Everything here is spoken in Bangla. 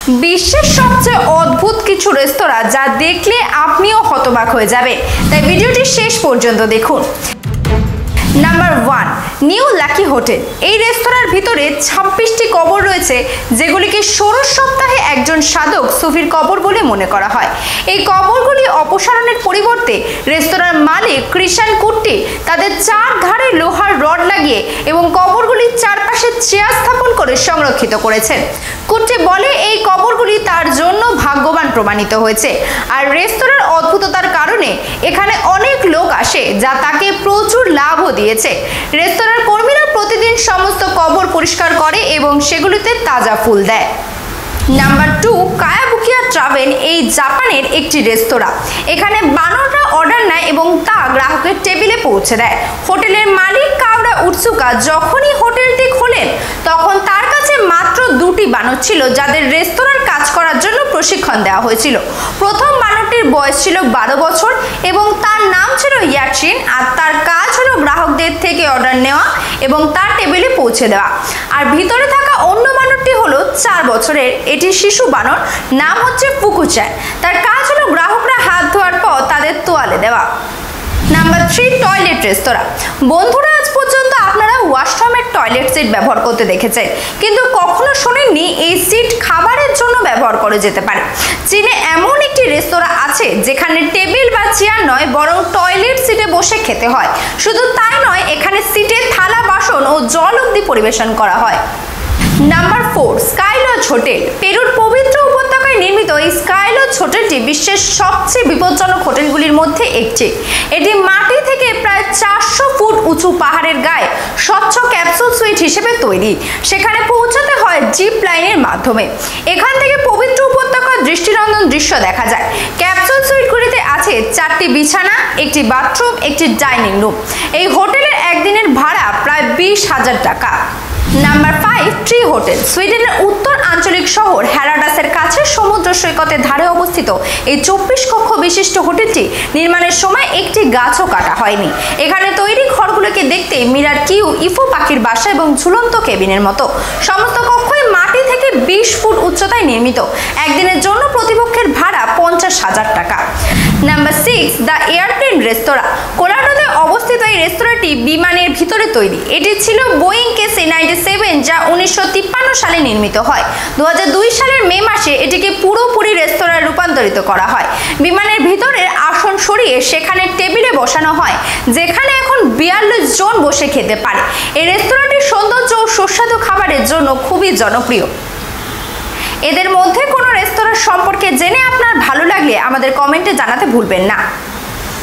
বিশ্বের সবচেয়ে অদ্ভুত কিছু রেস্তোরাঁ যা দেখলে আপনিও হতবাক হয়ে যাবেন, তাই ভিডিওটি শেষ পর্যন্ত দেখুন। Number 1, new lucky hotel. এই রেস্তোরাঁর ভিতরে 26টি কবর রয়েছে, যেগুলিকে ষোড়শ সপ্তাহে একজন সাধক সুফির কবর বলে মনে করা হয়। এই কবরগুলি অপসারণের পরিবর্তে রেস্তোরাঁর মালিক কৃষাণ কুট্টি তাদের 4 ধারে লোহার রড লাগিয়ে এবং কবরগুলির চারপাশে চেয়ার স্থাপন করে সংরক্ষিত করেছেন। কুট্টি বলে এই কবরগুলি তার জন্য ভাগ্যবান প্রমাণিত হয়েছে, আর রেস্তোরাঁর অদ্ভুততার কারণে এখানে অনেক লোক আসে, যা তাকে প্রচুর লাভও দিয়েছে। রেস্তোরাঁর কর্মীরা প্রতিদিন সমস্ত কবর পরিষ্কার করে এবং সেগুলিতে তাজা ফুল দেয়। Number 2, Kayabukiya travel. এই জাপানের একটি রেস্তোরাঁ। এখানে বানররা অর্ডার নেয় এবং তা গ্রাহকের টেবিলে পৌঁছে দেয়। হোটেলের মালিক কাওরা উৎসুকা যখনই হোটেলটি খোলেন, তখন তার কাছে মাত্র 2টি বানর ছিল, যাদের রেস্তোরাঁর কাজ করার জন্য প্রশিক্ষণ দেওয়া হয়েছিল। প্রথম বানরটির বয়স ছিল 12 বছর এবং তার নাম ছিল ইয়াচিন, আর তার কাজ হলো গ্রাহকদের থেকে অর্ডার নেওয়া এবং তার টেবিলে পৌঁছে দেওয়া। আর ভিতরে থাকা অন্য বানরটি হলো 4 বছরের, এটি শিশু বানর, নাম হচ্ছে ফুকুচান। তার কাজ হলো গ্রাহকরা হাত ধোয়ার পর তাদের তোয়ালে দেওয়া। নাম্বার 3, টয়লেট রেস্তোরাঁ। বন্ধুরা, আজ পর্যন্ত আপনারা ওয়াশরুমের টয়লেট সিট ব্যবহার করতে দেখেছেন, কিন্তু কখনো শোনেননি এই সিট খাবারের জন্য ব্যবহার করে যেতে পারে। চীনে এমন একটি রেস্তোরাঁ আছে যেখানে টেবিল বা চেয়ার নয়, বরং টয়লেট সিটে বসে খেতে হয়। শুধু তাই নয়, এখানে সিটে থালা, বাসন ও জল অবধি পরিবেশন করা হয়। Number 4, sky lodge hotel. পেরুর পবিত্র উপত্যকায় নির্মিত এই স্কাই লজ হোটেলটি বিশ্বের সবচেয়ে বিপজ্জনক হোটেলগুলির মধ্যে একটি। এটি মাটি থেকে প্রায় 400 ফুট উঁচু পাহাড়ের গায়ে স্বচ্ছ ক্যাপসুল সুইট হিসেবে তৈরি। সেখানে পৌঁছাতে হয় জিপ লাইনের মাধ্যমে। এখান থেকে পবিত্র উপত্যকার দৃষ্টিনন্দন দৃশ্য দেখা যায়। ক্যাপসুল সুইটগুলিতে আছে 4টি বিছানা, একটি বাথরুম, একটি ডাইনিং রুম। এই হোটেলের একদিনের ভাড়া প্রায় 20,000 টাকা। Number 5, tree hotel. সুইডেনের উত্তর আঞ্চলিক শহর হ্যারাডাসের কাছে সমুদ্র সৈকতের ধারে অবস্থিত এই 24 কক্ষ বিশিষ্ট হোটেলটি নির্মাণের সময় একটি গাছও কাটা হয়নি। এখানে তৈরি ঘরগুলোকে দেখতে মিরার কিউ ইফো পাখির বাসা এবং ঝুলন্ত কেবিনের মতো। সমস্ত কক্ষই মাটি থেকে 20 ফুট উচ্চতায় নির্মিত। একদিনের জন্য প্রতিপক্ষের ভাড়া 50,000 টাকা। নাম্বার 6, দ্য এয়ারপ্লেন রেস্তোরাঁ। কোলোরাডোতে অবস্থিত এই রেস্তোরাঁটি বিমানের ভিতরে তৈরি। এটি ছিল বোয়িং KC-97, যা 1953 সালে নির্মিত হয়। 2002 সালের মে মাসে এটিকে পুরোপুরি রেস্তোরাঁয় রূপান্তরিত করা হয়। বিমানের ভিতরের আসন সরিয়ে সেখানে টেবিলে বসানো হয়, যেখানে এখন 42 জন বসে খেতে পারে। এই রেস্তোরাঁটির সৌন্দর্য ও সুস্বাদু খাবারের জন্য খুবই জনপ্রিয়। এদের মধ্যে কোনো রেস্তোরাঁ সম্পর্কে জেনে আপনার ভালো লাগলে আমাদের কমেন্টে জানাতে ভুলবেন না।